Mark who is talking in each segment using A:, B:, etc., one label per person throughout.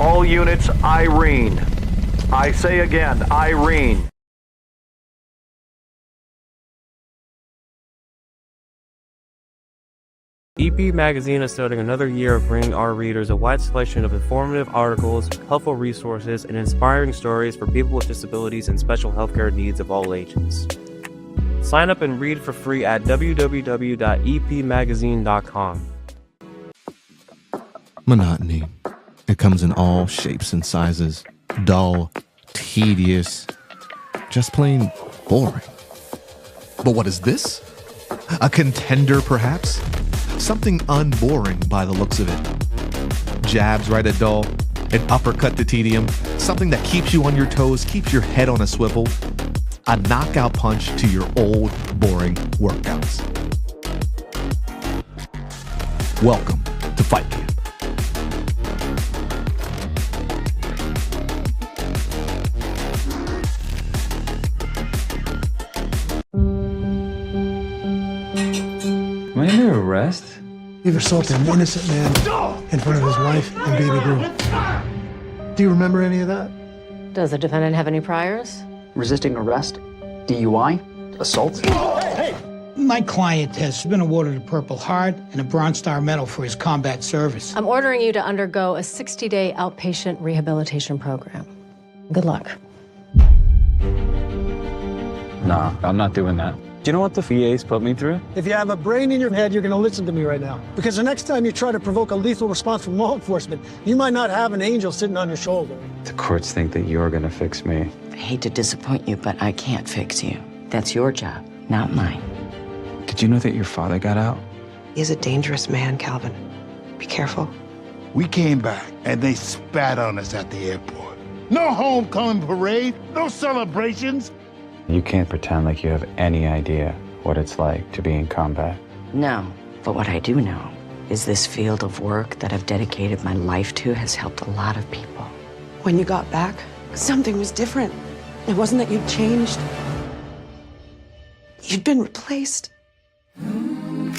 A: All units, Irene. I say again, Irene.
B: EP Magazine is starting another year of bringing our readers a wide selection of informative articles, helpful resources, and inspiring stories for people with disabilities and special healthcare needs of all ages. Sign up and read for free at www.epmagazine.com.
C: Monotony. It comes in all shapes and sizes. Dull, tedious, just plain boring. But what is this? A contender, perhaps? Something unboring by the looks of it. Jabs right at dull, an uppercut to tedium, something that keeps you on your toes, keeps your head on a swivel, a knockout punch to your old, boring workouts. Welcome to Fight Camp.
D: Am I under arrest?
E: You've assaulted an innocent man in front of his wife and baby girl. Do you remember any of that?
F: Does the defendant have any priors?
G: Resisting arrest, DUI, assault.
H: My client has been awarded a Purple Heart and a Bronze Star Medal for his combat service.
F: I'm ordering you to undergo a 60-day outpatient rehabilitation program. Good luck.
D: Nah, I'm not doing that. Do you know what the VA's put me through?
E: If you have a brain in your head, you're going to listen to me right now. Because the next time you try to provoke a lethal response from law enforcement, you might not have an angel sitting on your shoulder.
D: The courts think that you're gonna fix me.
I: I hate to disappoint you, but I can't fix you. That's your job, not mine.
D: Did you know that your father got out?
J: He's a dangerous man, Calvin. Be careful.
K: We came back and they spat on us at the airport. No homecoming parade, no celebrations.
D: You can't pretend like you have any idea what it's like to be in combat.
I: No, but what I do know is this field of work that I've dedicated my life to has helped a lot of people.
J: When you got back, something was different. It wasn't that you'd changed. You'd been replaced.
I: You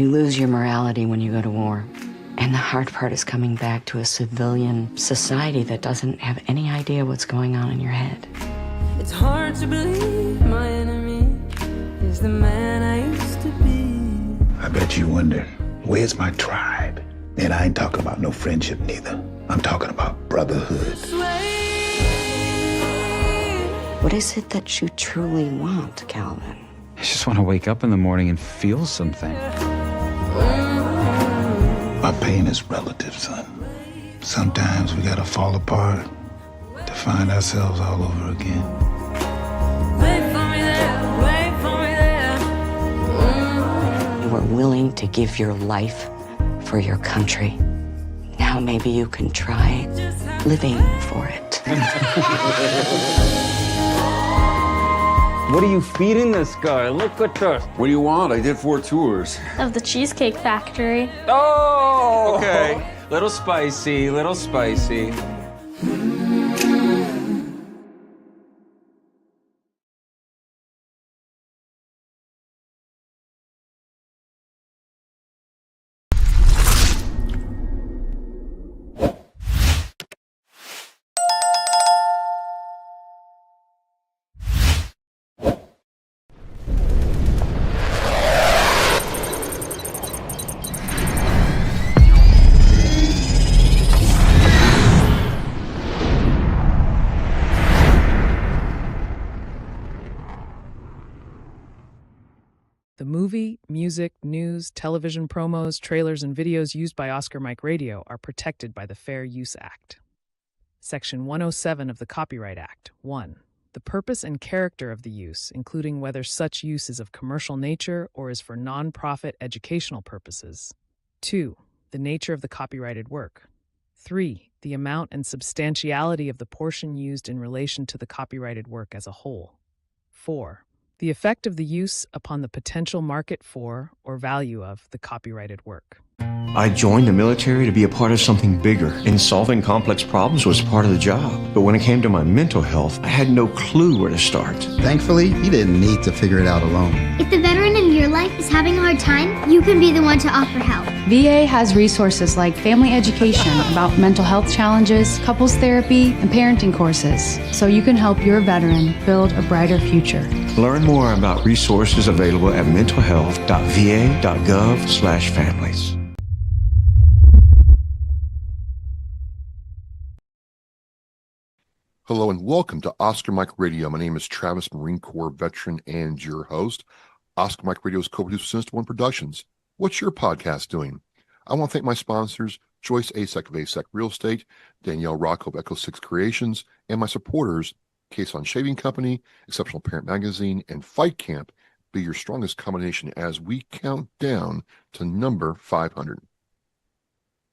I: lose your morality when you go to war. And the hard part is coming back to a civilian society that doesn't have any idea what's going on in your head.
L: It's hard to believe my enemy is the man I used to be.
K: I bet you wonder, where's my tribe? And I ain't talking about no friendship neither. I'm talking about brotherhood.
I: What is it that you truly want, Calvin?
D: I just want to wake up in the morning and feel something.
K: My pain is relative, son. Sometimes we gotta fall apart to find ourselves all over again.
I: You were willing to give your life for your country. Now maybe you can try living for it.
D: What are you feeding this guy? Look at this.
M: What do you want? I did 4 tours.
N: Of the Cheesecake Factory.
D: Oh! Okay. Little spicy, little spicy.
O: The movie, music, news, television promos, trailers, and videos used by Oscar Mike Radio are protected by the Fair Use Act. Section 107 of the Copyright Act. 1. The purpose and character of the use, including whether such use is of commercial nature or is for non-profit educational purposes. 2. The nature of the copyrighted work. 3. The amount and substantiality of the portion used in relation to the copyrighted work as a whole. 4. The effect of the use upon the potential market for or value of the copyrighted work.
P: I joined the military to be a part of something bigger, and solving complex problems was part of the job. But when it came to my mental health, I had no clue where to start.
Q: Thankfully, you didn't need to figure it out alone.
R: If the veteran in your life
Q: is having a hard time, you can be the one to offer help.
R: VA has resources like family education about mental health challenges, couples therapy, and parenting courses, so you can help your veteran build a brighter future.
P: Learn more about resources available at mentalhealth.va.gov/families.
S: Hello and welcome to Oscar Mike Radio. My name is Travis, Marine Corps veteran and your host. Oscar Mike Radio is co-produced with Sinister One Productions. What's your podcast doing? I want to thank my sponsors, Joyce Asek of Asek Real Estate, Danielle Rocco of Echo 6 Creations, and my supporters, Case on Shaving Company, Exceptional Parent Magazine, and Fight Camp. Be your strongest combination as we count down to number 500.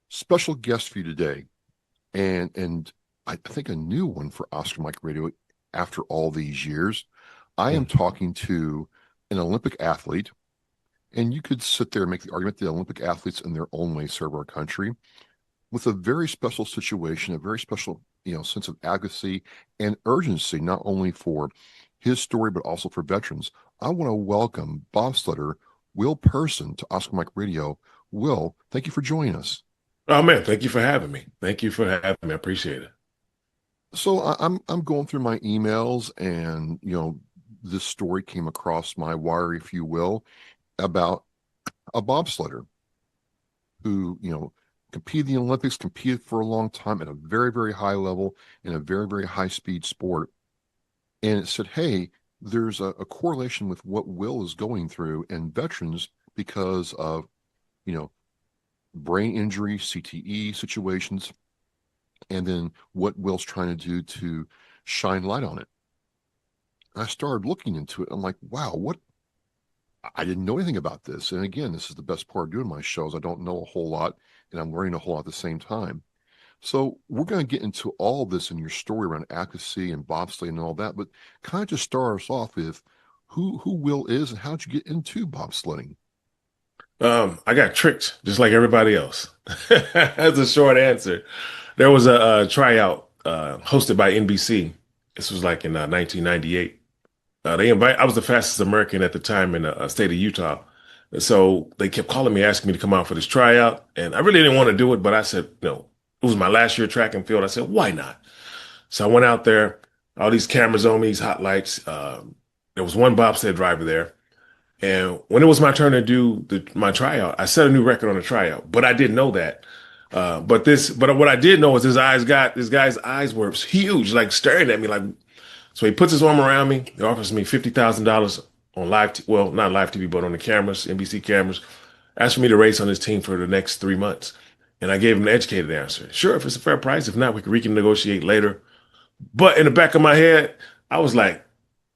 S: Special guest for you today, and I think a new one for Oscar Mike Radio after all these years. I am talking to an Olympic athlete, and you could sit there and make the argument that Olympic athletes in their own way serve our country with a very special situation, a very special, sense of advocacy and urgency, not only for his story, but also for veterans. I want to welcome bobsledder Will Person to Oscar Mike Radio. Will, thank you for joining us.
T: Oh man, thank you for having me. I appreciate it.
S: So I'm going through my emails, and this story came across my wire, if you will, about a bobsledder who competed in the Olympics, competed for a long time at a very, very high level in a very, very high speed sport, and it said, hey, there's a correlation with what Will is going through and veterans because of brain injury, CTE situations, and then what Will's trying to do to shine light on it. I started looking into it. I'm like, wow, I didn't know anything about this. And again, this is the best part of doing my shows. I don't know a whole lot, and I'm learning a whole lot at the same time. So we're going to get into all this in your story around advocacy and bobsledding and all that, but kind of just start us off with who Will is and how'd you get into bobsledding?
T: I got tricked just like everybody else. That's a short answer. There was a tryout hosted by NBC. This was like in 1998. I was the fastest American at the time in the state of Utah. So they kept calling me, asking me to come out for this tryout. And I really didn't want to do it, but I said, no, it was my last year track and field. I said, why not? So I went out there, all these cameras on me, these hot lights. There was one bobsled driver there. And when it was my turn to do my tryout, I set a new record on the tryout, but I didn't know that. But what I did know is this guy's eyes were huge, like staring at me, like, so he puts his arm around me. He offers me $50,000 on not live TV, but on the cameras, NBC cameras, asked for me to race on his team for the next 3 months. And I gave him an educated answer. Sure, if it's a fair price. If not, we can negotiate later. But in the back of my head, I was like,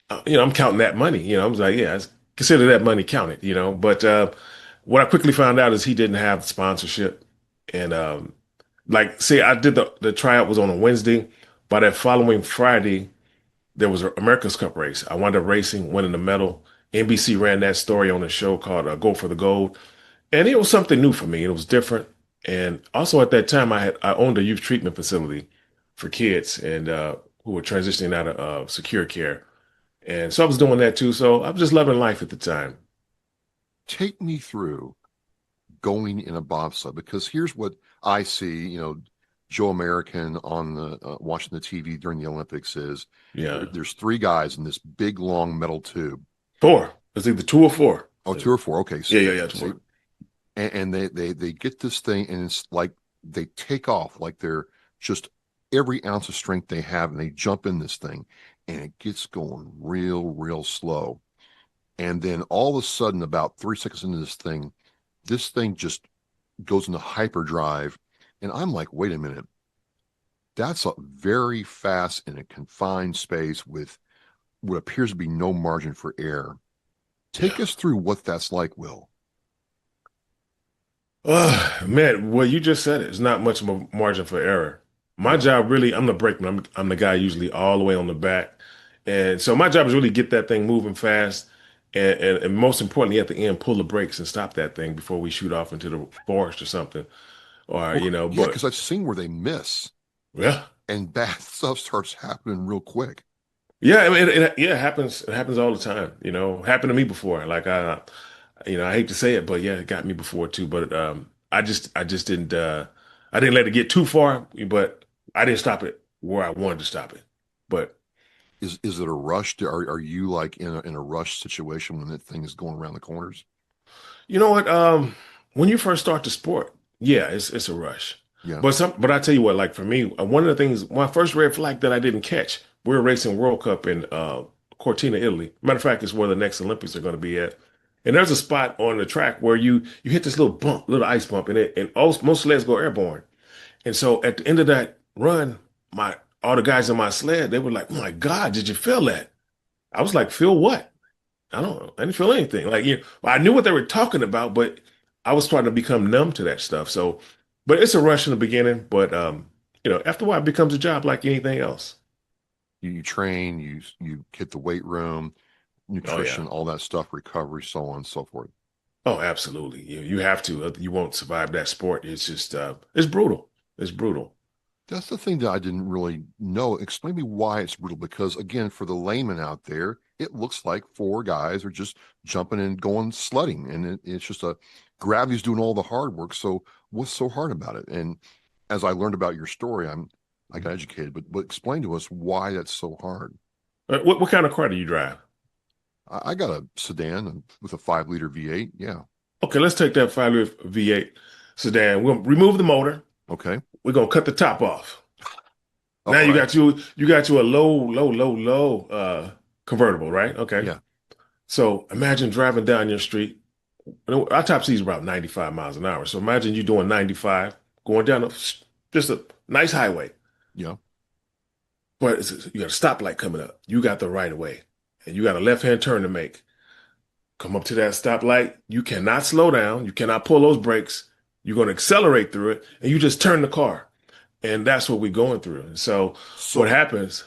T: I'm counting that money. I was like, yeah, consider that money counted, But what I quickly found out is he didn't have sponsorship. And I did the tryout was on a Wednesday. By that following Friday, there was an America's Cup race. I wound up racing, winning the medal. NBC ran that story on a show called Go for the Gold. And it was something new for me. It was different. And also at that time, I owned a youth treatment facility for kids and who were transitioning out of secure care. And so I was doing that too. So I was just loving life at the time.
S: Take me through going in a bobsled, because here's what I see, Joe American on the watching the TV during the Olympics is there's three guys in this big long metal tube.
T: Four. It's either 2 or 4.
S: Oh, 2 or 4. Okay.
T: So yeah. 2.
S: And they get this thing, and it's like they take off like they're just every ounce of strength they have, and they jump in this thing, and it gets going real slow. And then all of a sudden, about 3 seconds into this thing just goes into hyperdrive. And I'm like, wait a minute. That's a very fast in a confined space with what appears to be no margin for error. Take us through what that's like, Will.
T: Man, well, you just said it. It's not much of a margin for error. My job really, I'm the brakeman. I'm the guy usually all the way on the back. And so my job is really get that thing moving fast. And most importantly, at the end, pull the brakes and stop that thing before we shoot off into the forest or something. Or,
S: because I've seen where they miss.
T: Yeah.
S: And bad stuff starts happening real quick.
T: Yeah. I mean, it happens. It happens all the time. Happened to me before. Like I hate to say it, but yeah, it got me before too. But I just didn't I didn't let it get too far, but I didn't stop it where I wanted to stop it. But
S: Is it a rush? Are you like in a rush situation when that thing is going around the corners?
T: you know what? When you first start the sport, yeah, it's a rush.
S: Yeah.
T: But I tell you what, like for me, one of the things, my first red flag that I didn't catch, we were racing World Cup in Cortina, Italy. Matter of fact, it's where the next Olympics are going to be at. And there's a spot on the track where you hit this little bump, little ice bump, and most sleds go airborne. And so at the end of that run, all the guys on my sled, they were like, "Oh my God, did you feel that?" I was like, "Feel what?" I don't know. I didn't feel anything. Like, I knew what they were talking about, but I was starting to become numb to that stuff. So, but it's a rush in the beginning, but after a while it becomes a job like anything else.
S: You train, you hit the weight room, nutrition,
T: Oh, yeah.
S: all that stuff, recovery, so on and so forth.
T: Oh, absolutely. You have to. You won't survive that sport. It's just it's brutal. It's brutal.
S: That's the thing that I didn't really know. Explain me why it's brutal, because again, for the layman out there, it looks like four guys are just jumping and going sledding, and it's just gravity's doing all the hard work. So what's so hard about it? And as I learned about your story, I got educated, but explain to us why that's so hard.
T: What kind of car do you drive?
S: I got a sedan with a 5-liter V8. Yeah.
T: Okay, let's take that 5-liter V8 sedan. We'll remove the motor.
S: Okay.
T: We're gonna cut the top off. Now you got you a low convertible, right? Okay.
S: Yeah.
T: So imagine driving down your street. Our top speed is about 95 miles an hour. So imagine you doing 95, going down just a nice highway.
S: Yeah.
T: But you got a stoplight coming up. You got the right of way, and you got a left-hand turn to make. Come up to that stoplight. You cannot slow down. You cannot pull those brakes. You're going to accelerate through it, and you just turn the car. And that's what we're going through. And so what happens?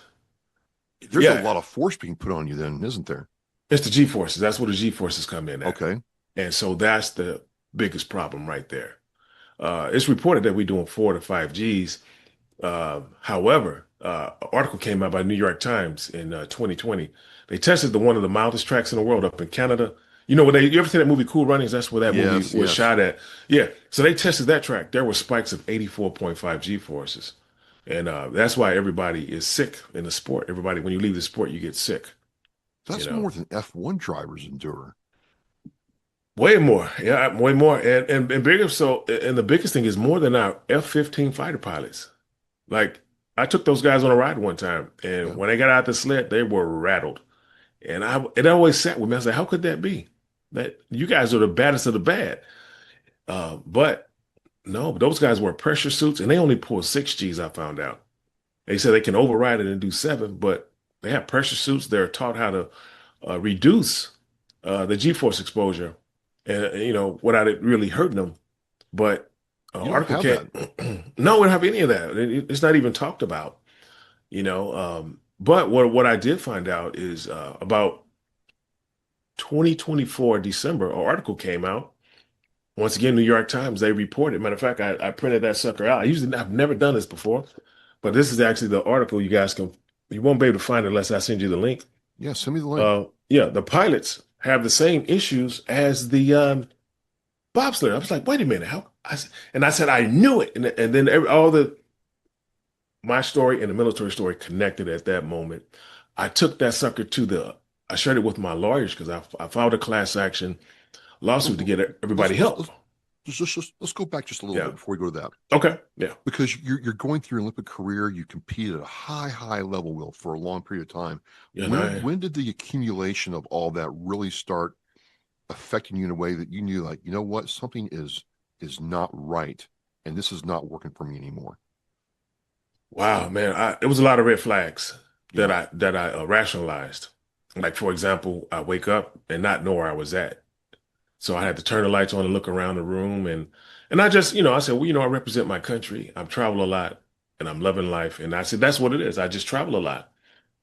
S: There's a lot of force being put on you then, isn't there?
T: It's the G-forces. That's where the G-forces come in at.
S: Okay.
T: And so that's the biggest problem right there. It's reported that we're doing 4 to 5 Gs. However, an article came out by New York Times in 2020. They tested one of the mildest tracks in the world up in Canada. You ever see that movie Cool Runnings? That's where that movie was shot at. Yeah. So they tested that track. There were spikes of 84.5 G-forces. And that's why everybody is sick in the sport. Everybody, when you leave the sport, you get sick.
S: That's more than F1 drivers endure.
T: Way more. Yeah, way more. And bigger. So, and the biggest thing is more than our F-15 fighter pilots. Like, I took those guys on a ride one time, and when they got out the sled, they were rattled. And it always sat with me. I was like, how could that be? That you guys are the baddest of the bad. But no, those guys wear pressure suits, and they only pull 6 Gs, I found out. They said they can override it and do 7, but they have pressure suits. They're taught how to reduce the G-force exposure, and without it really hurting them. But article can't. No, we don't have any of that. It's not even talked about. But what I did find out is about 2024 December, an article came out. Once again, New York Times, they reported. Matter of fact, I printed that sucker out. I've never done this before, but this is actually the article. You won't be able to find it unless I send you the link.
S: Yeah, send me the link.
T: The pilots have the same issues as the bobsledder. I was like, wait a minute, how? I said I knew it, and then my story and the military story connected at that moment. I took that sucker I shared it with my lawyers because I filed a class action lawsuit to get everybody help.
S: Let's go back just a little bit before we go to that.
T: Okay. Yeah.
S: Because you're going through your Olympic career, you competed at a high level, Will, for a long period of time.
T: Yeah,
S: when did the accumulation of all that really start affecting you in a way that you knew, like, you know what, something is not right, and this is not working for me anymore?
T: Wow, man, it was a lot of red flags that I rationalized. Like, for example, I wake up and not know where I was at. So I had to turn the lights on and look around the room. And I just, I said, well, I represent my country. I've traveled a lot and I'm loving life. And I said, that's what it is. I just travel a lot.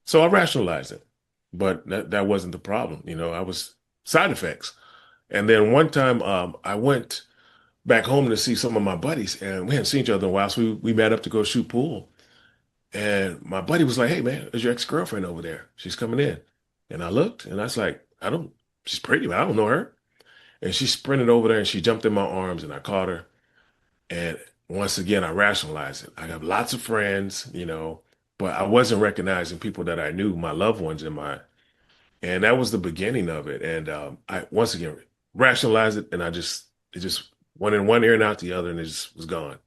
T: So I rationalized it. But that wasn't the problem. I was side effects. And then one time I went back home to see some of my buddies, and we hadn't seen each other in a while. So we met up to go shoot pool. And my buddy was like, hey, man, there's your ex-girlfriend over there. She's coming in. And I looked and I was like, she's pretty, but I don't know her. And she sprinted over there and she jumped in my arms and I caught her. And once again, I rationalized it. I have lots of friends, but I wasn't recognizing people that I knew, my loved ones and that was the beginning of it. And I once again rationalized it, and it just went in one ear and out the other, and it just was gone.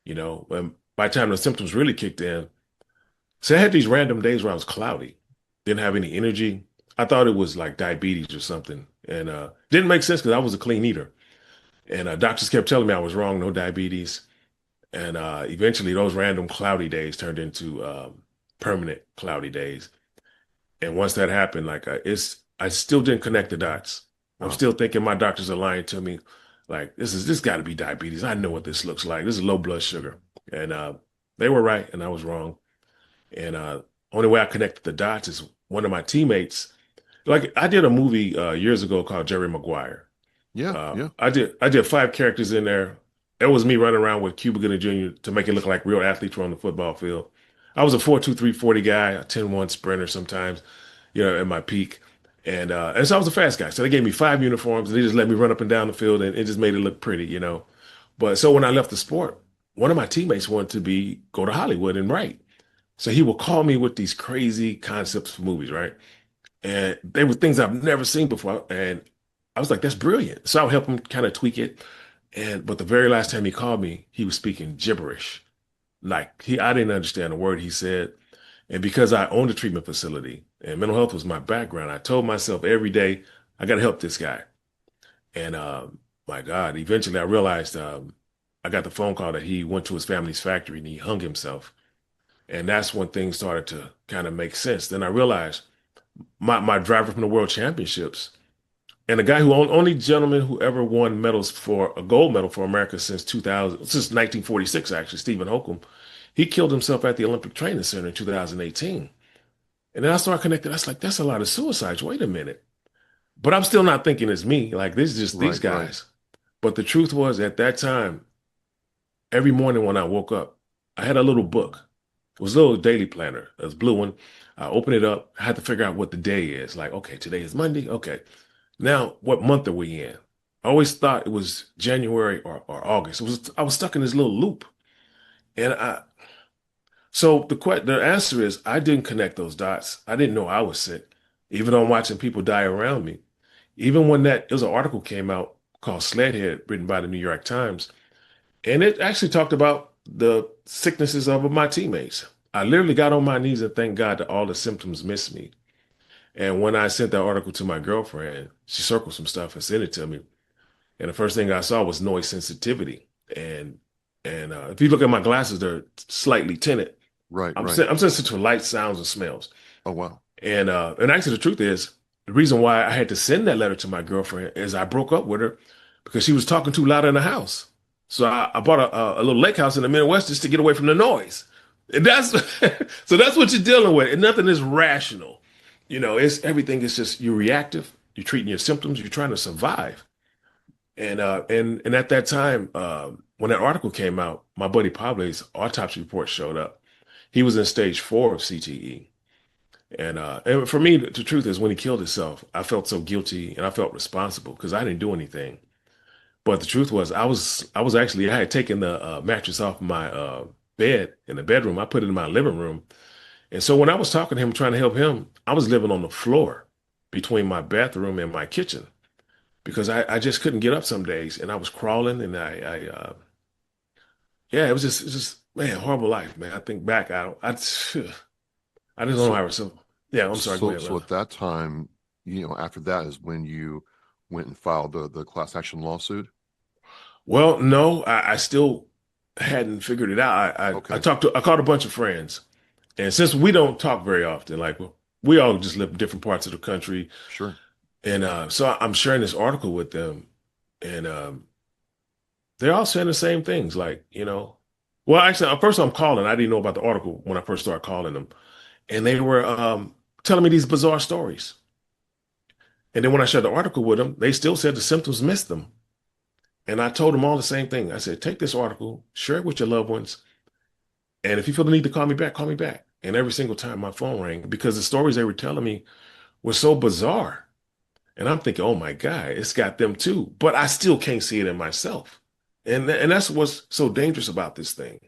T: And by the time the symptoms really kicked in, so I had these random days where I was cloudy, didn't have any energy. I thought it was like diabetes or something, and didn't make sense because I was a clean eater. And doctors kept telling me I was wrong, no diabetes. And eventually those random cloudy days turned into permanent cloudy days. And once that happened, I still didn't connect the dots. I'm still thinking my doctors are lying to me. Like, this got to be diabetes. I know what this looks like. This is low blood sugar. And they were right and I was wrong. And only way I connected the dots is one of my teammates. Like, I did a movie years ago called Jerry Maguire.
S: Yeah.
T: I did 5 characters in there. It was me running around with Cuba Gooding Jr. to make it look like real athletes were on the football field. I was a 4.23 40 guy, a 10.1 sprinter sometimes, at my peak. And so I was a fast guy. So they gave me 5 uniforms and they just let me run up and down the field and it just made it look pretty, But so when I left the sport, one of my teammates wanted to go to Hollywood and write. So he would call me with these crazy concepts for movies, right? And they were things I've never seen before. And I was like, that's brilliant. So I would help him kind of tweak it. But the very last time he called me, he was speaking gibberish. I didn't understand a word he said. And because I owned a treatment facility and mental health was my background, I told myself every day, I got to help this guy. And my God, eventually I realized I got the phone call that he went to his family's factory and he hung himself. And that's when things started to kind of make sense. Then I realized my driver from the World Championships and the guy only gentleman who ever won a gold medal for America since 1946, actually, Stephen Holcomb, he killed himself at the Olympic Training Center in 2018. And then I started connecting. I was like, that's a lot of suicides. Wait a minute. But I'm still not thinking it's me. Like, this is just these guys. Right. But the truth was, at that time, every morning when I woke up, I had a little book. It was a little daily planner. It was a blue one. I opened it up. I had to figure out what the day is. Like, okay, today is Monday. Okay. Now, what month are we in? I always thought it was January or August. I was stuck in this little loop. So the answer is I didn't connect those dots. I didn't know I was sick, even though I'm watching people die around me. Even when there was an article came out called Sledhead, written by the New York Times, and it actually talked about the sicknesses of my teammates. I literally got on my knees and thanked God that all the symptoms missed me. And when I sent that article to my girlfriend, she circled some stuff and sent it to me. And the first thing I saw was noise sensitivity. And if you look at my glasses, they're slightly tinted.
S: Right.
T: I'm sensitive to light, sounds, and smells.
S: Oh, wow.
T: And actually, the truth is, the reason why I had to send that letter to my girlfriend is I broke up with her because she was talking too loud in the house. So I bought a little lake house in the Midwest just to get away from the noise. And that's what you're dealing with. And nothing is rational. Everything is just you're reactive. You're treating your symptoms. You're trying to survive. And at that time, when that article came out, my buddy Pablo's autopsy report showed up. He was in stage 4 of CTE. And for me, the truth is when he killed himself, I felt so guilty and I felt responsible because I didn't do anything. But the truth was I had taken the mattress off my bed in the bedroom. I put it in my living room. And so when I was talking to him, trying to help him, I was living on the floor between my bathroom and my kitchen because I just couldn't get up some days and I was crawling and it was just, man, horrible life, man. I think back, I just don't know how it was. Yeah, I'm sorry.
S: So at that time, after that is when you went and filed the class action lawsuit?
T: Well, no, I still hadn't figured it out. I called a bunch of friends. And since we don't talk very often, like we all just live in different parts of the country.
S: Sure.
T: And so I'm sharing this article with them and they're all saying the same things. Like, well, actually, first I'm calling. I didn't know about the article when I first started calling them. And they were telling me these bizarre stories. And then when I shared the article with them, they still said the symptoms missed them. And I told them all the same thing. I said, take this article, share it with your loved ones. And if you feel the need to call me back, call me back. And every single time my phone rang because the stories they were telling me were so bizarre. And I'm thinking, oh my God, it's got them too. But I still can't see it in myself. And that's what's so dangerous about this thing.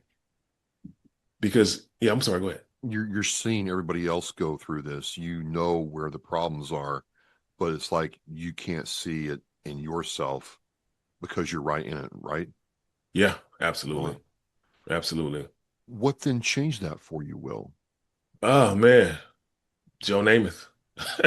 T: Because, yeah, I'm sorry, go ahead.
S: You're seeing everybody else go through this. You know where the problems are, but it's like you can't see it in yourself because you're right in it, right?
T: Yeah, absolutely. Absolutely.
S: What then changed that for you, Will?
T: Oh man, Joe Namath.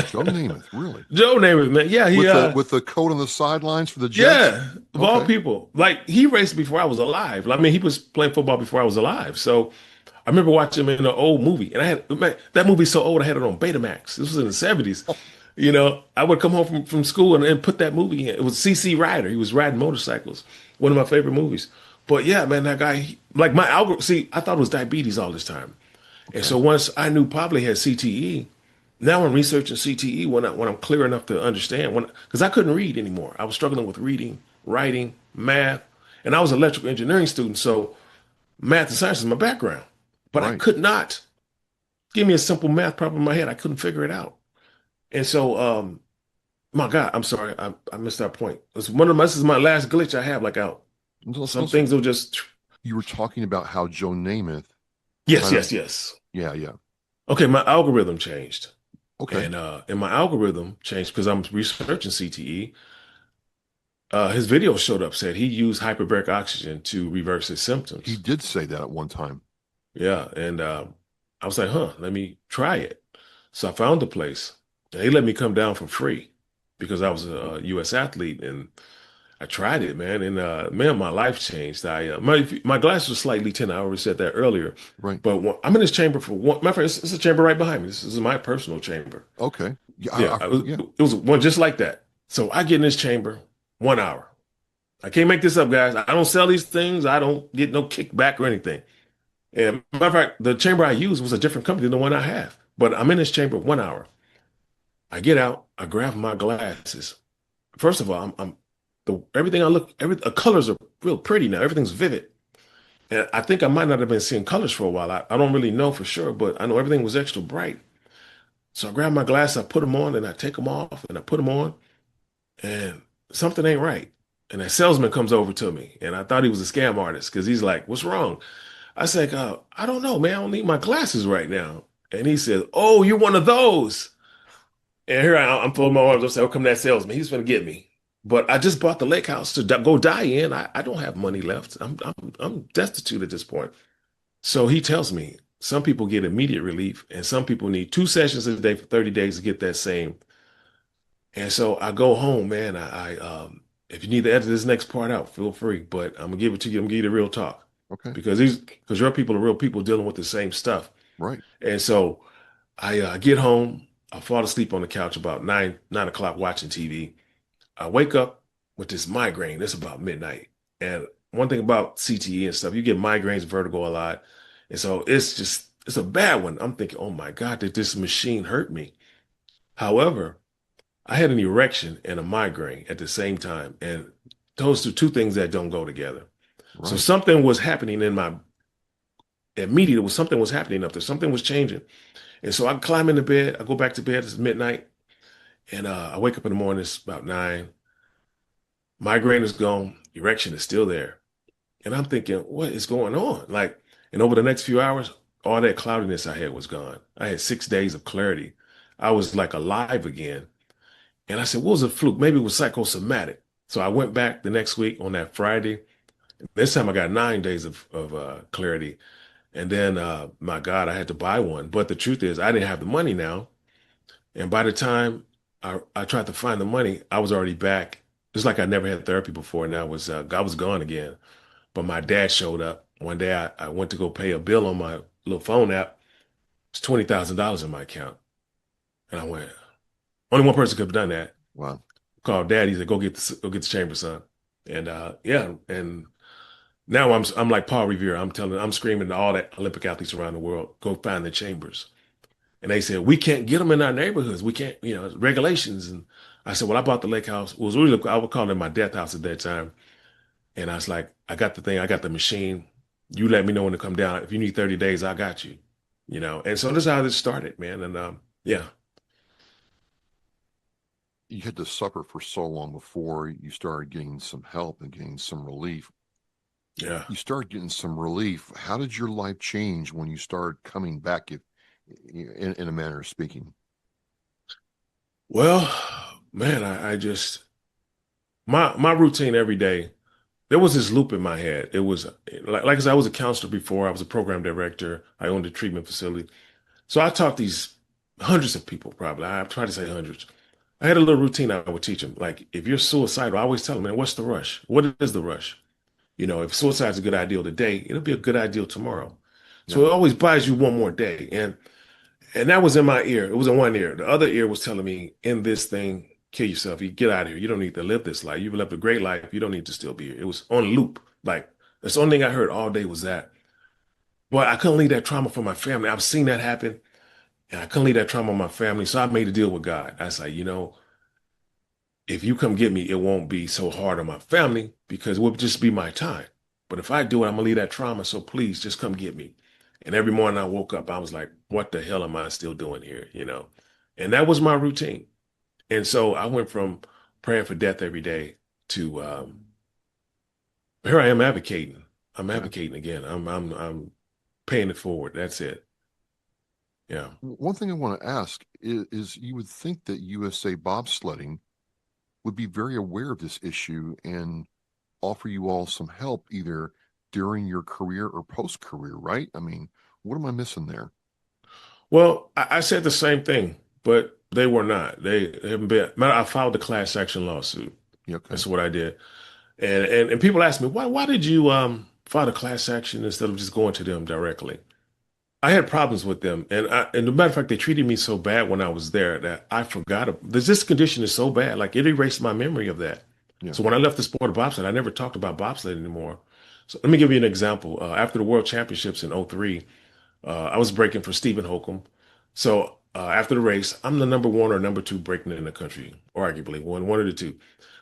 S: Joe Namath, really?
T: Joe Namath, man. Yeah, he
S: with the coat on the sidelines for the Jets.
T: Yeah, of all people. Like he raced before I was alive. I mean, he was playing football before I was alive. So I remember watching him in an old movie, and I had man, that movie's so old. I had it on Betamax. This was in the '70s. You know, I would come home from school and put that movie in. It was C.C. Ryder. He was riding motorcycles. One of my favorite movies. But yeah, man, that guy, like my algorithm. See, I thought it was diabetes all this time. And so once I knew Pablo had CTE, now I'm researching CTE when I'm clear enough to understand, because I couldn't read anymore. I was struggling with reading, writing, math, and I was an electrical engineering student, so math and science is my background. But I could not give me a simple math problem in my head. I couldn't figure it out. And so, my God, I'm sorry, I missed that point. This is my last glitch I have. Like some things will just.
S: You were talking about how Joe Namath.
T: Yes.
S: Yeah.
T: Okay, my algorithm changed.
S: Okay.
T: And my algorithm changed because I'm researching CTE. His video showed up, said he used hyperbaric oxygen to reverse his symptoms.
S: He did say that at one time.
T: Yeah, and I was like, let me try it. So I found the place, and they let me come down for free because I was a U.S. athlete, and I tried it, man, and man, my life changed. My glasses were slightly tinted. I already said that earlier.
S: Right.
T: But I'm in this chamber for one. My friend, it's a chamber right behind me. This is my personal chamber.
S: Okay.
T: It was one just like that. So I get in this chamber 1 hour. I can't make this up, guys. I don't sell these things. I don't get no kickback or anything. And matter of fact, the chamber I used was a different company than the one I have. But I'm in this chamber 1 hour. I get out. I grab my glasses. First of all, everything the colors are real pretty now. Everything's vivid. And I think I might not have been seeing colors for a while. I don't really know for sure, but I know everything was extra bright. So I grab my glasses, I put them on, and I take them off, and I put them on, and something ain't right. And that salesman comes over to me, and I thought he was a scam artist because he's like, "What's wrong?" I said, "I don't know, man. I don't need my glasses right now." And he said, "Oh, you're one of those." And here I'm folding my arms. I said, "Oh, come that salesman. He's going to get me." But I just bought the lake house to go die in. I don't have money left. I'm destitute at this point. So he tells me some people get immediate relief, and some people need 2 sessions a day for 30 days to get that same. And so I go home, man. If you need to edit this next part out, feel free. But I'm gonna give it to you. I'm gonna give you the real talk.
S: Okay.
T: Because your people are real people dealing with the same stuff.
S: Right.
T: And so I get home. I fall asleep on the couch about 9 o'clock watching TV. I wake up with this migraine. It's about midnight. And one thing about CTE and stuff, you get migraines, vertigo a lot. And so it's a bad one. I'm thinking, oh my God, did this machine hurt me? However, I had an erection and a migraine at the same time. And those are two things that don't go together. Right. So something was happening something was happening up there. Something was changing. And so I climb into bed. I go back to bed. It's midnight. And I wake up in the morning. It's about 9. Migraine is gone. Erection is still there. And I'm thinking, what is going on? And over the next few hours, all that cloudiness I had was gone. I had 6 days of clarity. I was like alive again. And I said, what was a fluke? Maybe it was psychosomatic. So I went back the next week on that Friday. This time I got 9 days of clarity. And then, my God, I had to buy one. But the truth is, I didn't have the money now. And by the time I tried to find the money, I was already back. It's like I never had therapy before, and I was gone again. But my dad showed up. One day I went to go pay a bill on my little phone app. It's $20,000 in my account. And I went, only one person could have done that.
S: Wow.
T: Called Dad. He said, go get the chamber, son. And and now I'm like Paul Revere. I'm screaming to all the Olympic athletes around the world, go find the chambers. And they said, we can't get them in our neighborhoods. We can't, regulations. And I said, well, I bought the lake house. It was really, I would call it my death house at that time. And I was like, I got the thing. I got the machine. You let me know when to come down. If you need 30 days, I got you, And so this is how this started, man. And yeah.
S: you had to suffer for so long before you started getting some help and getting some relief.
T: Yeah.
S: You started getting some relief. How did your life change when you started coming back, if in a manner of speaking?
T: Well, man, I just my routine every day. There was this loop in my head. It was like I said, I was a counselor before. I was a program director. I owned a treatment facility. So I taught these hundreds of people, probably. I try to say hundreds. I had a little routine I would teach them. Like, if you're suicidal, I always tell them, man, what's the rush? What is the rush? You know, if suicide's a good ideal today, it'll be a good ideal tomorrow. So it always buys you one more day. And that was in my ear. It was in one ear. The other ear was telling me, in this thing, kill yourself. You get out of here. You don't need to live this life. You've lived a great life. You don't need to still be here. It was on loop. Like, that's the only thing I heard all day was that. But I couldn't leave that trauma for my family. I've seen that happen. And I couldn't leave that trauma on my family. So I made a deal with God. I was like, you know, if you come get me, it won't be so hard on my family because it will just be my time. But if I do it, I'm gonna leave that trauma. So please just come get me. And every morning I woke up, I was like, what the hell am I still doing here? You know? And that was my routine. And so I went from praying for death every day to here I am advocating. I'm advocating again. I'm paying it forward. That's it. Yeah.
S: One thing I want to ask is you would think that USA bobsledding would be very aware of this issue and offer you all some help either during your career or post-career, right? I mean, what am I missing there?
T: Well, I said the same thing, but they were not. They haven't been. I filed the class action lawsuit.
S: Okay.
T: That's what I did. And people ask me, why did you file a class action instead of just going to them directly? I had problems with them. And as a matter of fact, they treated me so bad when I was there that I forgot. This condition is so bad, like it erased my memory of that. Yeah. So when I left the sport of bobsled, I never talked about bobsled anymore. So let me give you an example. After the World Championships in '03, I was breaking for Stephen Holcomb. So after the race, I'm the number one or number two brakeman in the country, arguably one of the two.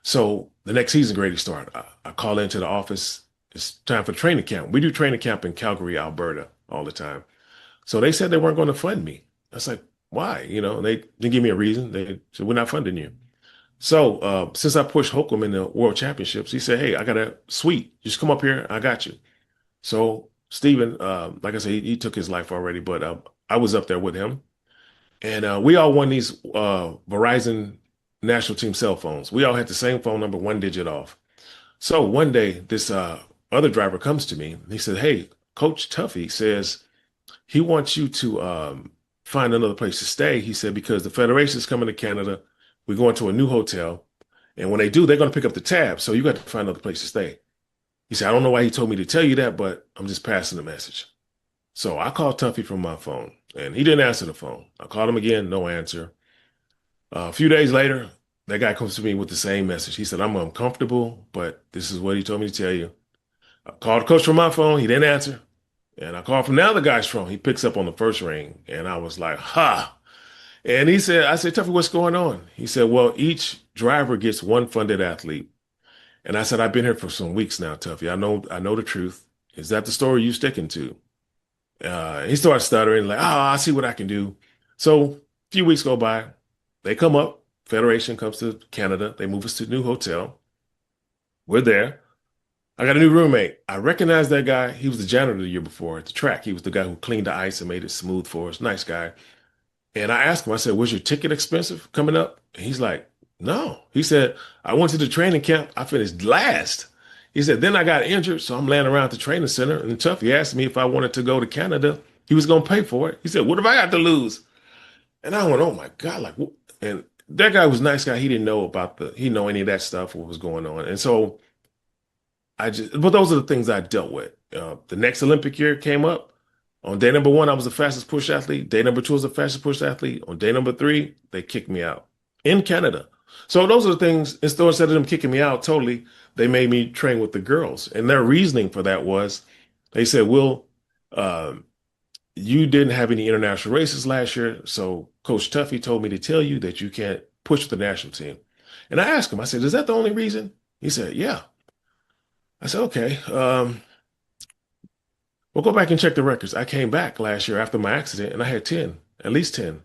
T: So the next season, Grady started. I call into the office. It's time for training camp. We do training camp in Calgary, Alberta, all the time. So they said they weren't going to fund me. I was like, why? You know, they didn't give me a reason. They said, we're not funding you. So since I pushed Holcomb in the World Championships, he said, hey, I got a suite. Just come up here. I got you. So Stephen, like I said, he took his life already, but I was up there with him. And we all won these Verizon national team cell phones. We all had the same phone number, one digit off. So one day, this other driver comes to me. And he said, hey, Coach Tuffy says he wants you to find another place to stay. He said, because the Federation's coming to Canada. We're going to a new hotel. And when they do, they're going to pick up the tab. So you got to find another place to stay. He said, I don't know why he told me to tell you that, but I'm just passing the message. So I called Tuffy from my phone, and he didn't answer the phone. I called him again, no answer. A few days later, that guy comes to me with the same message. He said, I'm uncomfortable, but this is what he told me to tell you. I called the coach from my phone. He didn't answer. And I called from the other guy's phone. He picks up on the first ring, and I was like, ha. And he said, I said, Tuffy, what's going on? He said, well, each driver gets one funded athlete. And I said, I've been here for some weeks now, Tuffy. I know the truth. Is that the story you sticking to? He started stuttering, like, I see what I can do. So a few weeks go by. They come up. Federation comes to Canada. They move us to a new hotel. We're there. I got a new roommate. I recognize that guy. He was the janitor the year before at the track. He was the guy who cleaned the ice and made it smooth for us. Nice guy. And I asked him, I said, was your ticket expensive coming up? And he's like, no. He said, I went to the training camp. I finished last. He said, then I got injured, so I'm laying around at the training center. And Tuffy asked me if I wanted to go to Canada. He was going to pay for it. He said, what have I got to lose? And I went, oh, my God. Like, what? And that guy was a nice guy. He didn't know he didn't know any of that stuff, what was going on. And so but those are the things I dealt with. The next Olympic year came up. On day number 1, I was the fastest push athlete. Day number 2 was the fastest push athlete. On day number 3, they kicked me out in Canada. So those are the things, instead of them kicking me out totally, they made me train with the girls. And their reasoning for that was, they said, Will, you didn't have any international races last year. So Coach Tuffy told me to tell you that you can't push with the national team. And I asked him, I said, is that the only reason? He said, yeah. I said, okay. We'll go back and check the records. I came back last year after my accident and I had 10, at least 10.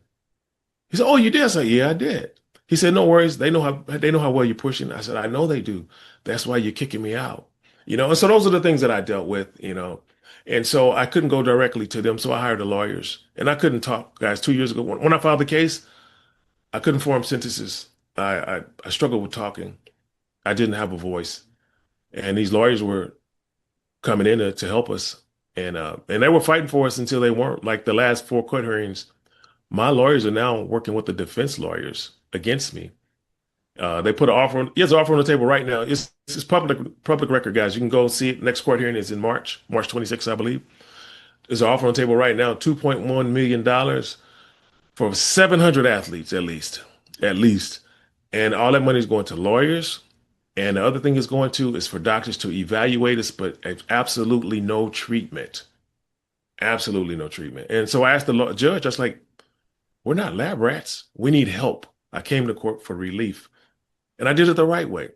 T: He said, oh, you did? I said, yeah, I did. He said, no worries. They know how well you're pushing. I said, I know they do. That's why you're kicking me out. And so those are the things that I dealt with. And so I couldn't go directly to them. So I hired the lawyers, and I couldn't talk, guys. 2 years ago, when I filed the case, I couldn't form sentences. I struggled with talking. I didn't have a voice, and these lawyers were coming in to help us, and they were fighting for us until they weren't. Like the last 4 court hearings, my lawyers are now working with the defense lawyers against me. They put an offer on. There's an offer on the table right now. It's public record, guys. You can go see it. Next court hearing is in March 26th, I believe. There's an offer on the table right now, $2.1 million for 700 athletes at least. And all that money is going to lawyers. And the other thing is for doctors to evaluate us, but absolutely no treatment. Absolutely no treatment. And so I asked the judge, I was like, we're not lab rats. We need help. I came to court for relief, and I did it the right way.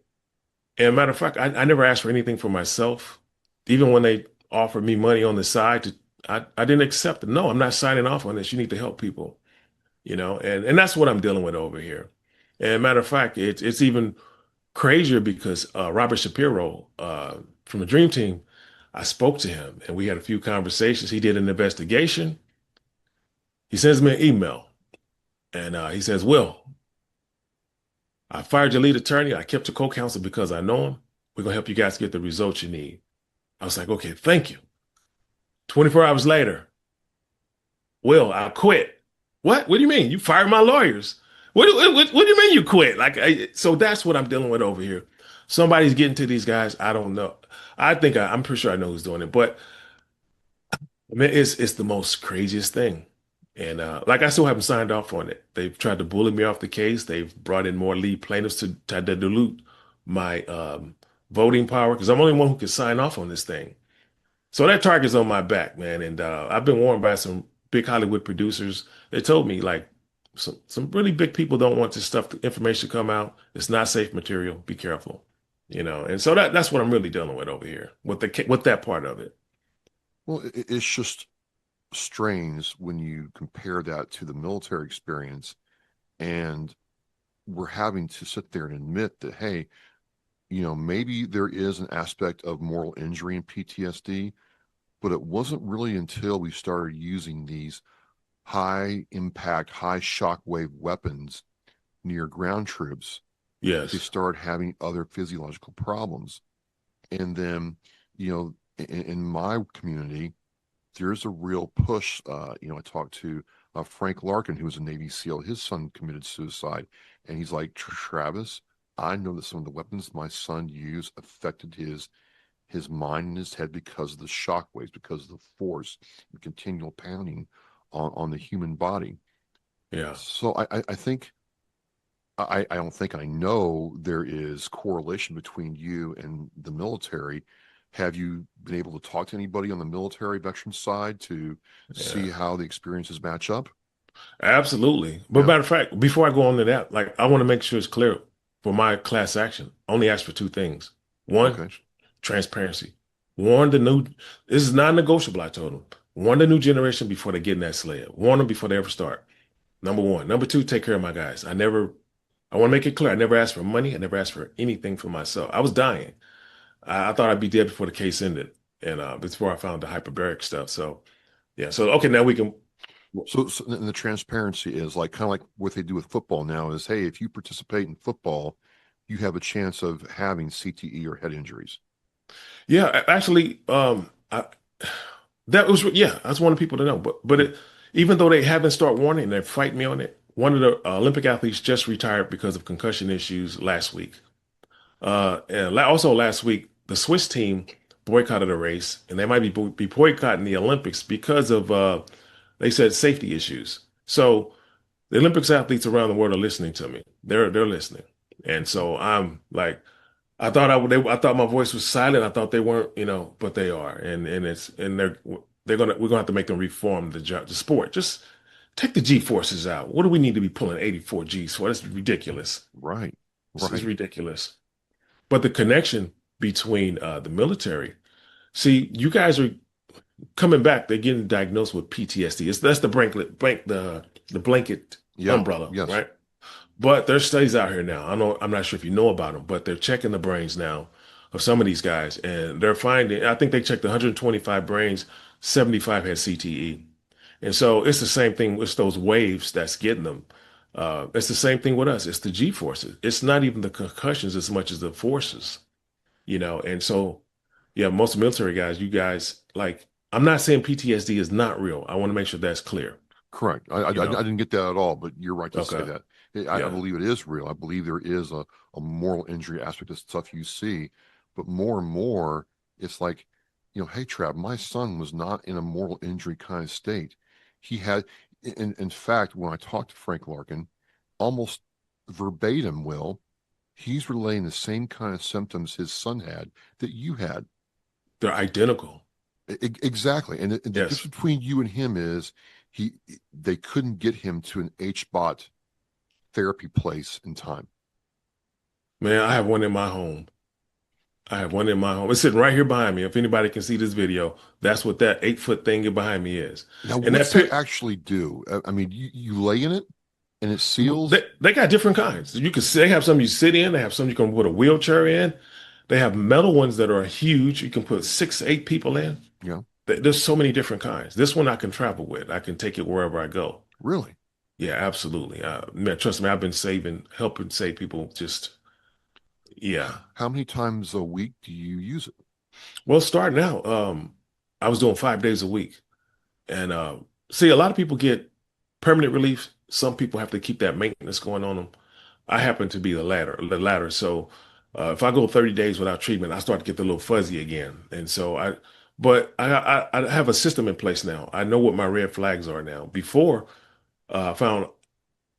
T: And matter of fact, I never asked for anything for myself. Even when they offered me money on the side, I didn't accept it. No, I'm not signing off on this. You need to help people, and that's what I'm dealing with over here. And matter of fact, it's even crazier because Robert Shapiro from the Dream Team, I spoke to him and we had a few conversations. He did an investigation. He sends me an email and he says, Will, I fired your lead attorney. I kept your co-counsel because I know him. We're going to help you guys get the results you need. I was like, okay, thank you. 24 hours later, Will, I quit. What? What do you mean? You fired my lawyers. What do you mean you quit? So that's what I'm dealing with over here. Somebody's getting to these guys. I don't know. I'm pretty sure I know who's doing it, but I mean, it's the most craziest thing. And I still haven't signed off on it. They've tried to bully me off the case. They've brought in more lead plaintiffs to dilute my voting power because I'm the only one who can sign off on this thing. So that target's on my back, man. And I've been warned by some big Hollywood producers. They told me some really big people don't want this information to come out. It's not safe material. Be careful, And so that's what I'm really dealing with over here with that part of it.
S: Well, it's just strange when you compare that to the military experience, and we're having to sit there and admit that, hey, maybe there is an aspect of moral injury and PTSD, but it wasn't really until we started using these high impact, high shockwave weapons near ground troops.
T: Yes.
S: They start having other physiological problems. And then, in my community, there's a real push. I talked to Frank Larkin, who was a Navy SEAL. His son committed suicide. And he's like, Travis, I know that some of the weapons my son used affected his mind and his head because of the shock waves, because of the force and continual pounding on the human body.
T: Yeah.
S: So I think, I don't think I know there is correlation between you and the military. Have you been able to talk to anybody on the military veteran side to see how the experiences match up?
T: Absolutely. But matter of fact, before I go on to that, I want to make sure it's clear for my class action. I only ask for 2 things. One, transparency. This is non-negotiable, I told them. Warn the new generation before they get in that sled. Warn them before they ever start. Number 1. Number 2, take care of my guys. I want to make it clear. I never asked for money. I never asked for anything for myself. I was dying. I thought I'd be dead before the case ended. And before I found the hyperbaric stuff. So, yeah. So, okay, now we can.
S: So and the transparency is kind of like what they do with football now is, hey, if you participate in football, you have a chance of having CTE or head injuries.
T: Yeah, actually, that was, I just wanted people to know. But even though they haven't started warning and they're fighting me on it, one of the Olympic athletes just retired because of concussion issues last week. And also last week, the Swiss team boycotted a race, and they might be boycotting the Olympics because of, they said, safety issues. So the Olympics athletes around the world are listening to me. They're listening. And so I'm like, I thought my voice was silent. I thought they weren't, but they are. And we're gonna have to make them reform the sport. Just take the G forces out. What do we need to be pulling 84 Gs for? That's ridiculous.
S: Right.
T: This is ridiculous. But the connection between the military, see, you guys are coming back. They're getting diagnosed with PTSD. That's the blanket umbrella, right? But there's studies out here now. I'm not sure if you know about them, but they're checking the brains now of some of these guys, and they're finding. I think they checked 125 brains, 75 had CTE, and so it's the same thing with those waves that's getting them. It's the same thing with us. It's the G forces. It's not even the concussions as much as the forces, And so, yeah, most military guys, you guys, like, I'm not saying PTSD is not real. I want to make sure that's clear.
S: Correct. I didn't get that at all, but you're right to say that. I
T: Yeah.
S: believe it is real. I believe there is a moral injury aspect of stuff you see, but more and more, it's like, hey, Trav, my son was not in a moral injury kind of state. He had, in fact, when I talked to Frank Larkin, almost verbatim, he's relaying the same kind of symptoms his son had that you had.
T: They're identical.
S: Exactly. And the
T: Yes.
S: difference between you and him is they couldn't get him to an HBOT therapy place in time.
T: Man, I have one in my home. It's sitting right here behind me. If anybody can see this video, that's what that 8-foot thing behind me is.
S: Now,
T: and
S: what's that actually do? I mean, you lay in it and it seals?
T: They got different kinds. They have some you sit in. They have some you can put a wheelchair in. They have metal ones that are huge. You can put 6 to 8 people in.
S: Yeah.
T: There's so many different kinds. This one I can travel with. I can take it wherever I go.
S: Really?
T: Yeah, absolutely. Man, trust me, I've been helping save people. Yeah.
S: How many times a week do you use it?
T: Well, starting out, I was doing 5 days a week. And see, a lot of people get permanent relief. Some people have to keep that maintenance going on them. I happen to be the latter. So if I go 30 days without treatment, I start to get a little fuzzy again. And so I have a system in place now. I know what my red flags are now. Before I found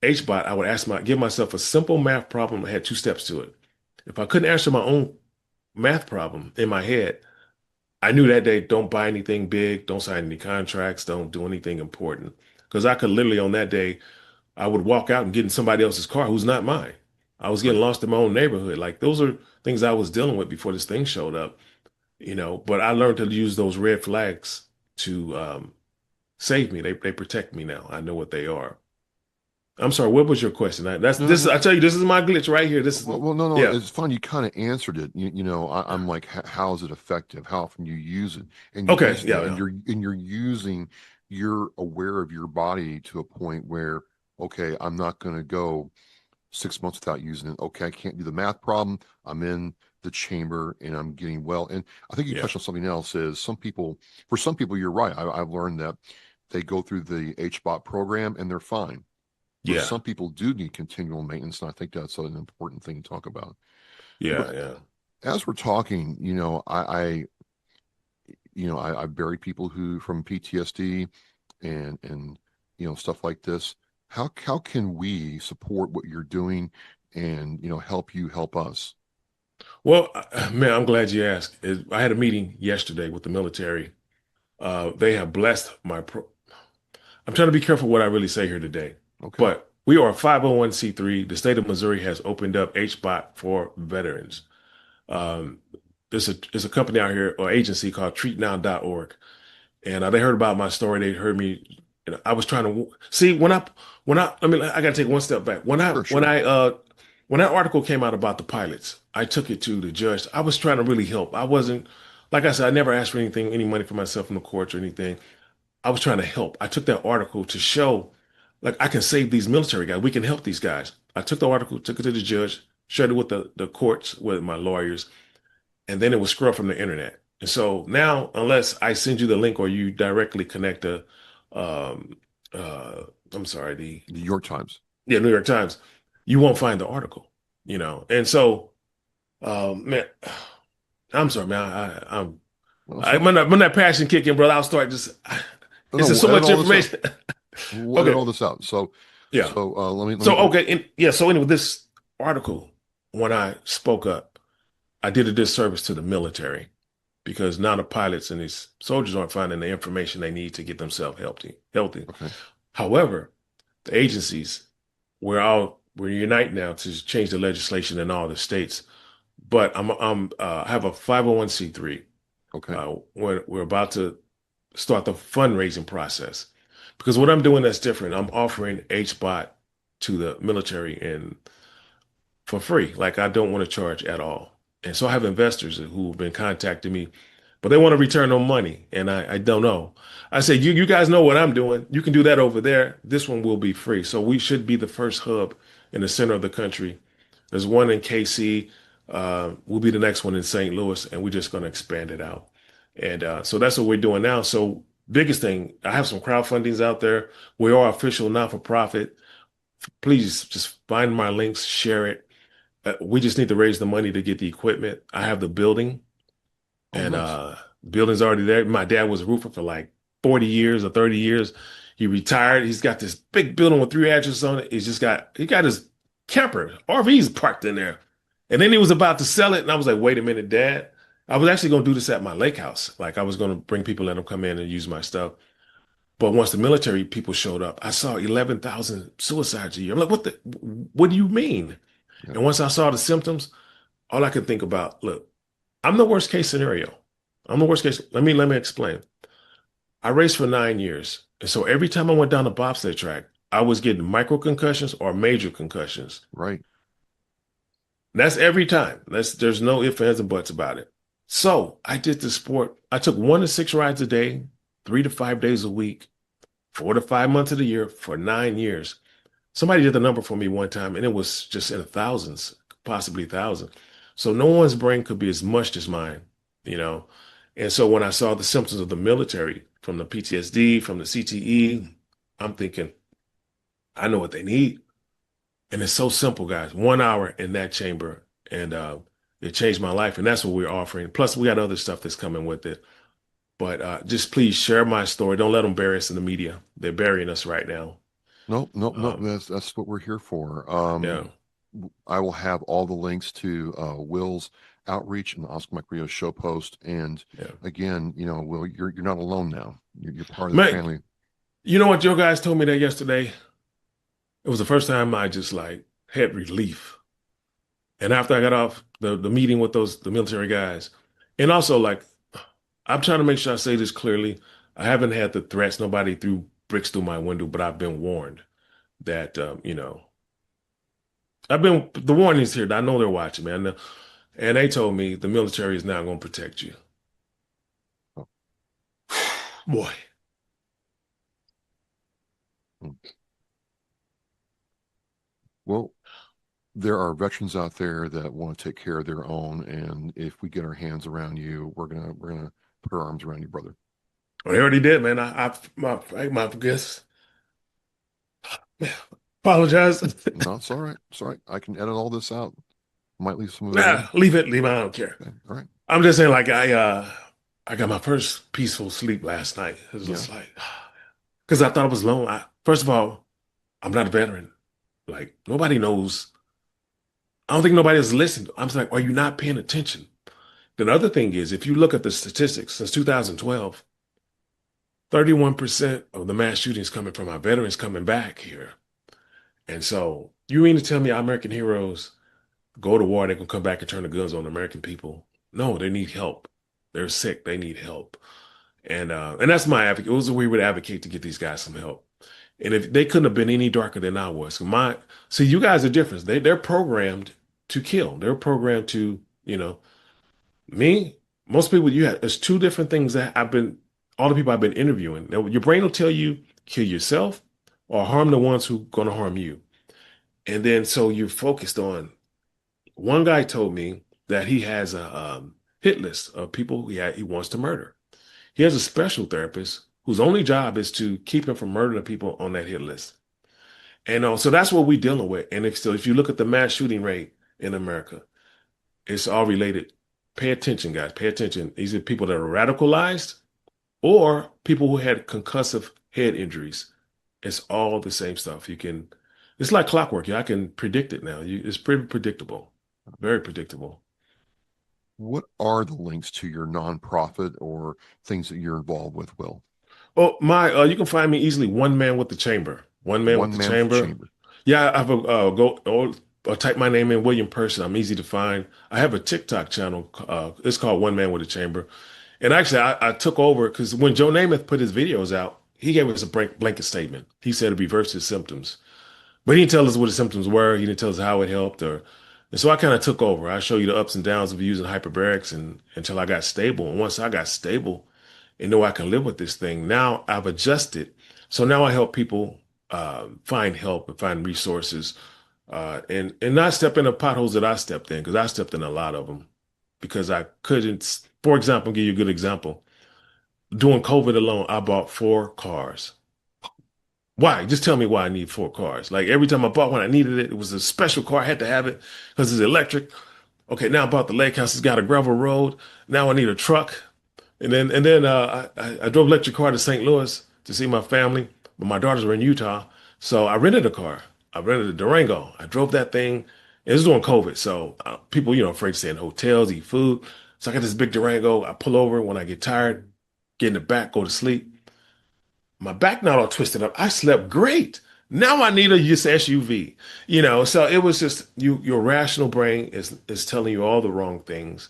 T: HBOT, I would give myself a simple math problem that had 2 steps to it. If I couldn't answer my own math problem in my head, I knew that day, don't buy anything big, don't sign any contracts, don't do anything important. Because I could literally on that day, I would walk out and get in somebody else's car who's not mine. I was getting lost in my own neighborhood. Like those are things I was dealing with before this thing showed up, but I learned to use those red flags to save me. They protect me now. I know what they are. I'm sorry. What was your question? I tell you, this is my glitch right here. This is
S: no.
T: Yeah.
S: It's fun. You kind of answered it. I'm like, how is it effective? How often you use it? And
T: Okay.
S: You're aware of your body to a point where, okay, I'm not going to go 6 months without using it. Okay, I can't do the math problem. I'm in the chamber and I'm getting well. And I think you touched on something else. Is for some people, you're right. I've learned that they go through the HBOT program and they're fine. But some people do need continual maintenance, and I think that's an important thing to talk about.
T: Yeah.
S: As we're talking, I buried people who from PTSD and stuff like this. How can we support what you're doing and help you help us?
T: Well, man, I'm glad you asked. I had a meeting yesterday with the military. They have blessed I'm trying to be careful what I really say here today.
S: Okay.
T: But we are a 501c3. The state of Missouri has opened up HBOT for veterans. There's a company out here or agency called treatnow.org. And they heard about my story. They heard me. And I was trying to see I got to take one step back. When that article came out about the pilots, I took it to the judge. I was trying to really help. I wasn't, like I said, I never asked for any money for myself in the courts or anything. I was trying to help. I took that article to show, like, I can save these military guys. We can help these guys. I took the article, took it to the judge, shared it with the courts, with my lawyers, and then it was scrubbed from the internet. And so now, unless I send you the link or you directly connect the New
S: York Times.
T: Yeah, New York Times, you won't find the article, And so, man, I'm sorry, man. When that passion kick in, brother, I'll start just. It's just so much information.
S: We'll get all this out. So
T: yeah.
S: So
T: So anyway, this article, when I spoke up, I did a disservice to the military because now the pilots and these soldiers aren't finding the information they need to get themselves healthy.
S: Okay.
T: However, the agencies, we're united now to change the legislation in all the states. But I have a 501c3.
S: Okay.
T: We're about to start the fundraising process because what I'm doing that's different. I'm offering HBOT to the military and for free. Like I don't want to charge at all. And so I have investors who've been contacting me, but they want to return no money. And I don't know. I say, you guys know what I'm doing. You can do that over there. This one will be free. So we should be the first hub in the center of the country. There's one in KC. We'll be the next one in St. Louis, and we're just going to expand it out. And so that's what we're doing now. So biggest thing, I have some crowdfundings out there. We are official, not-for-profit. Please just find my links, share it. We just need to raise the money to get the equipment. I have the building, and the building's already there. My dad was a roofer for like 40 years or 30 years. He retired. He's got this big building with 3 addresses on it. He got his camper, RVs parked in there. And then he was about to sell it. And I was like, wait a minute, Dad. I was actually going to do this at my lake house. Like I was going to bring people, let them come in and use my stuff. But once the military people showed up, I saw 11,000 suicides a year. I'm like, what do you mean? Yeah. And once I saw the symptoms, all I could think about, look, I'm the worst case scenario. I'm the worst case. Let me explain. I raced for 9 years. And so every time I went down the bobsled track, I was getting micro concussions or major concussions.
S: Right.
T: That's every time. There's no ifs, ands, and buts about it. So I did the sport. I took 1 to 6 rides a day, 3 to 5 days a week, 4 to 5 months of the year for 9 years. Somebody did the number for me one time, and it was just in the thousands, possibly thousands. So no one's brain could be as much as mine, you know? And so when I saw the symptoms of the military, from the PTSD, from the CTE, I'm thinking, I know what they need. And it's so simple, guys. 1 hour in that chamber, and it changed my life. And that's what we're offering. Plus, we got other stuff that's coming with it. But just please share my story. Don't let them bury us in the media. They're burying us right now.
S: No. That's what we're here for.
T: Yeah.
S: I will have all the links to Will's outreach and the Oscar Mike Radio show post. And again, you know, Will, you're not alone now. You're part of the family.
T: You know what? Your guys told me that yesterday. It was the first time I just like had relief. And after I got off the meeting with the military guys, and also like, I'm trying to make sure I say this clearly. I haven't had the threats. Nobody threw bricks through my window, but I've been warned that, you know, the warning's here. I know they're watching, man. And they told me the military is now going to protect you.
S: Oh.
T: Boy.
S: Well, there are veterans out there that want to take care of their own, and if we get our hands around you, we're gonna put our arms around you, brother.
T: Well, they already did, man. My guess. Man, apologize.
S: No, it's all right. It's all right. I can edit all this out. Might leave some of
T: it. Nah, leave it. I don't care.
S: Okay. All right.
T: I'm just saying, like I got my first peaceful sleep last night. It was just like, because I thought I was alone. First of all, I'm not a veteran. Like nobody knows. I don't think nobody has listened. I'm like, are you not paying attention? The other thing is, if you look at the statistics since 2012, 31% of the mass shootings coming from our veterans coming back here. And so you mean to tell me our American heroes go to war, they can come back and turn the guns on the American people? No, they need help. They're sick. They need help. And that's my advocate. It was a way to advocate to get these guys some help. And if they couldn't have been any darker than I was. See, you guys are different. They're programmed to kill. They're programmed to, you know, me, most people there's 2 different things that all the people I've been interviewing. Now, your brain will tell you, kill yourself or harm the ones who are going to harm you. And then, so you're focused on, one guy told me that he has a hit list of people he wants to murder. He has a special therapist whose only job is to keep him from murdering the people on that hit list. And so that's what we're dealing with. And if you look at the mass shooting rate in America, it's all related. Pay attention, guys. Pay attention. These are people that are radicalized or people who had concussive head injuries. It's all the same stuff. It's like clockwork. I can predict it now. It's pretty predictable. Very predictable.
S: What are the links to your nonprofit or things that you're involved with, Will?
T: Oh, you can find me easily. One Man with the Chamber. One Man with the Chamber. Yeah, I have type my name in, William Person. I'm easy to find. I have a TikTok channel. It's called One Man with a Chamber. And actually, I took over because when Joe Namath put his videos out, he gave us a blanket statement. He said to reverse his symptoms. But he didn't tell us what the symptoms were. He didn't tell us how it helped. And so I kind of took over. I show you the ups and downs of using hyperbarics until I got stable. And once I got stable and know I can live with this thing, now I've adjusted. So now I help people find help and find resources and not step into potholes that I stepped in, because I stepped in a lot of them because I couldn't. For example, I'll give you a good example. During COVID alone, I bought 4 cars. Why? Just tell me why I need 4 cars. Like every time I bought one, I needed it. It was a special car. I had to have it because it's electric. Okay, now I bought the lake house. It's got a gravel road. Now I need a truck. And then I drove electric car to St. Louis to see my family, but my daughters were in Utah. So I rented a car. I rented a Durango. I drove that thing. It was during COVID. So people, afraid to stay in hotels, eat food. So I got this big Durango. I pull over when I get tired, get in the back, go to sleep. My back not all twisted up. I slept great. Now I need a SUV, so it was just your rational brain is telling you all the wrong things.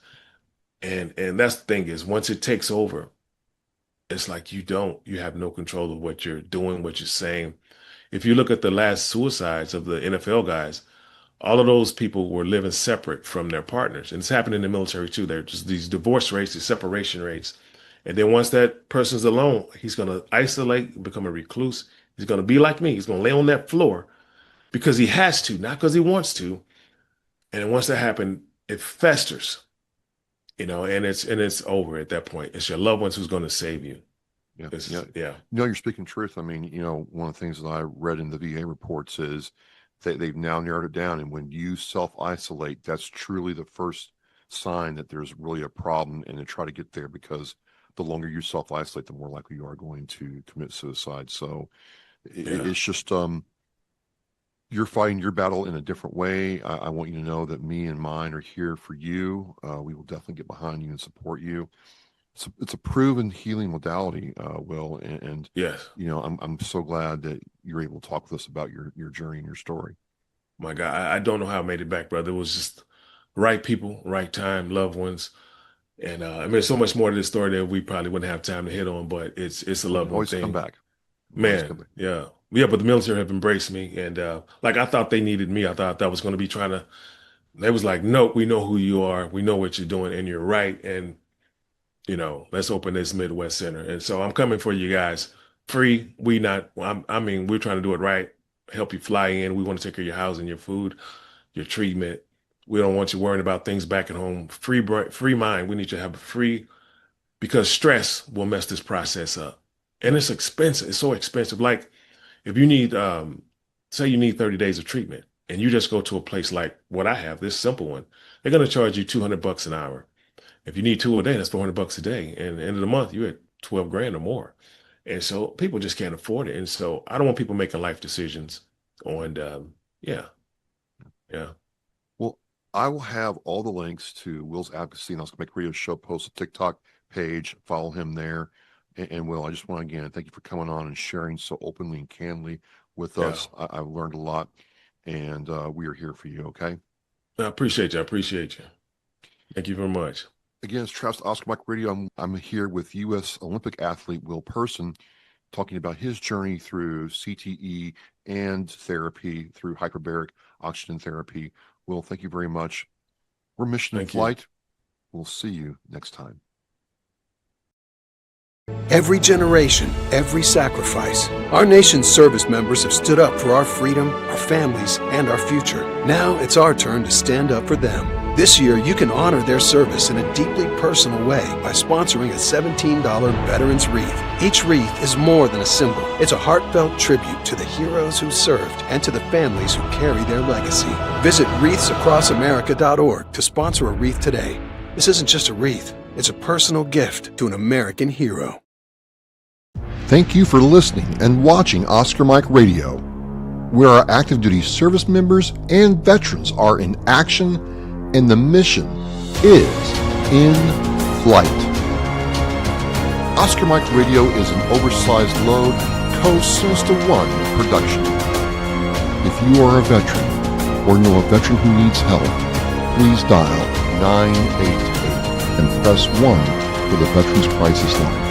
T: And that's the thing is once it takes over, it's like you have no control of what you're doing, what you're saying. If you look at the last suicides of the NFL guys, all of those people were living separate from their partners. And it's happening in the military too. There's just these divorce rates, these separation rates. And then once that person's alone, he's going to isolate, become a recluse. He's going to be like me. He's going to lay on that floor because he has to, not because he wants to. And then once that happens, it festers, and it's over at that point. It's your loved ones who's going to save you.
S: Yeah. You're speaking truth. I mean, one of the things that I read in the VA reports is that they've now narrowed it down. And when you self-isolate, that's truly the first sign that there's really a problem, and to try to get there, because the longer you self-isolate, the more likely you are going to commit suicide. So it's just, you're fighting your battle in a different way. I want you to know that me and mine are here for you. We will definitely get behind you and support you. It's a proven healing modality, Will. And
T: yes,
S: I'm so glad that you're able to talk with us about your journey and your story.
T: My God, I don't know how I made it back, brother. It was just right people, right time, loved ones. And there's so much more to this story that we probably wouldn't have time to hit on, but it's a loved one thing.
S: Come back.
T: Man, yeah. But the military have embraced me. And I thought they needed me. I thought that was going to be they was like, nope, we know who you are. We know what you're doing, and you're right. And, let's open this Midwest Center. And so I'm coming for you guys. Free. We're trying to do it right. Help you fly in. We want to take care of your housing, your food, your treatment. We don't want you worrying about things back at home. Free mind. We need you to have a free, because stress will mess this process up. And it's expensive. It's so expensive. Like if you need, say you need 30 days of treatment, and you just go to a place like what I have, this simple one, they're going to charge you $200 an hour. If you need 2 a day, that's $400 a day. And at the end of the month, you're at $12,000 or more. And so people just can't afford it. And so I don't want people making life decisions on, yeah.
S: Well, I will have all the links to Will's advocacy and Oscar Mike Radio show, post a TikTok page, follow him there. And Will, I just want to again thank you for coming on and sharing so openly and candidly with us. I've learned a lot, and we are here for you. Okay.
T: I appreciate you. Thank you very much.
S: Again, it's Travis Oscar Mike Radio. I'm here with U.S. Olympic athlete Will Person, talking about his journey through CTE and therapy through hyperbaric oxygen therapy. Will, thank you very much. We're Mission in Flight. We'll see you next time.
U: Every generation, every sacrifice. Our nation's service members have stood up for our freedom, our families, and our future. Now it's our turn to stand up for them. This year, you can honor their service in a deeply personal way by sponsoring a $17 Veterans Wreath. Each wreath is more than a symbol. It's a heartfelt tribute to the heroes who served and to the families who carry their legacy. Visit wreathsacrossamerica.org to sponsor a wreath today. This isn't just a wreath. It's a personal gift to an American hero.
S: Thank you for listening and watching Oscar Mike Radio, where our active duty service members and veterans are in action and the mission is in flight. Oscar Mike Radio is an oversized load Co-Sinister One production. If you are a veteran or know a veteran who needs help, please dial 988 and press 1 for the Veterans Crisis Line.